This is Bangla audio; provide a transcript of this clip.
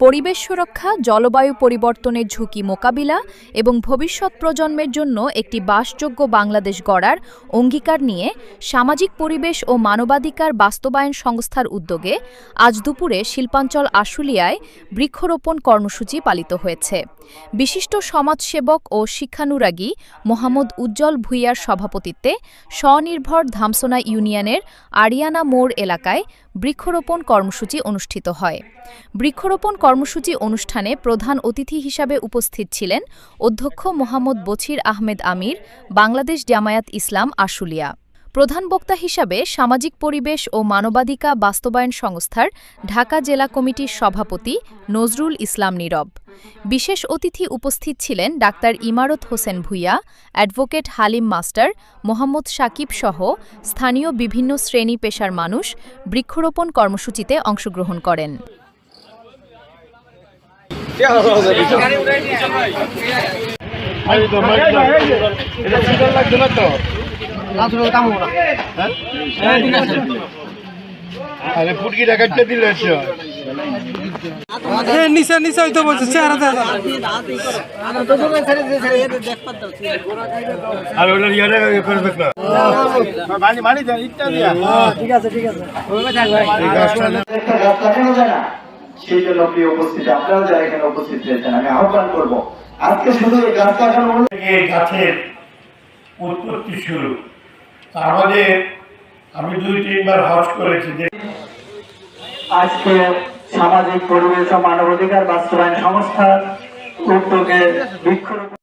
পরিবেশ সুরক্ষা, জলবায়ু পরিবর্তনের ঝুঁকি মোকাবিলা এবং ভবিষ্যৎ প্রজন্মের জন্য একটি বাসযোগ্য বাংলাদেশ গড়ার অঙ্গীকার নিয়ে সামাজিক পরিবেশ ও মানবাধিকার বাস্তবায়ন সংস্থার উদ্যোগে আজ দুপুরে শিল্পাঞ্চল আশুলিয়ায় বৃক্ষরোপণ কর্মসূচি পালিত হয়েছে। বিশিষ্ট সমাজসেবক ও শিক্ষানুরাগী মোহাম্মদ উজ্জ্বল ভূঁইয়ার সভাপতিত্বে স্বনির্ভর ধামসোনা ইউনিয়নের আরিয়ানা মোড় এলাকায় বৃক্ষরোপণ কর্মসূচি অনুষ্ঠিত হয়। বৃক্ষরোপণ কর্মসূচি অনুষ্ঠানে প্রধান অতিথি হিসাবে উপস্থিত ছিলেন অধ্যক্ষ মোহাম্মদ বছির আহমেদ আমির, বাংলাদেশ জামায়াত ইসলাম আশুলিয়া। প্রধান বক্তা হিসাবে সামাজিক পরিবেশ ও মানবাধিকার বাস্তবায়ন সংস্থার ঢাকা জেলা কমিটির সভাপতি নজরুল ইসলাম নীরব। বিশেষ অতিথি উপস্থিত ছিলেন ডাক্তার ইমারত হোসেন ভূঁইয়া, অ্যাডভোকেট হালিম মাস্টার, মোহাম্মদ সাকিব সহ স্থানীয় বিভিন্ন শ্রেণী পেশার মানুষ বৃক্ষরোপণ কর্মসূচিতে অংশগ্রহণ করেন। সেই জন্য প্রিয় উপস্থিতি, আপনারা যারা এখানে উপস্থিত হয়েছেন, আমি আহ্বান করবো আজকে শুধু এই গাছ লাগানো গাছের উৎপত্তি শুরু। আমাদের আমি 2-3 বার হজ করেছি। আজকে সামাজিক পরিবেশ ও মানবাধিকার বাস্তবায়ন সংস্থার উদ্যোগে বৃক্ষরোপণ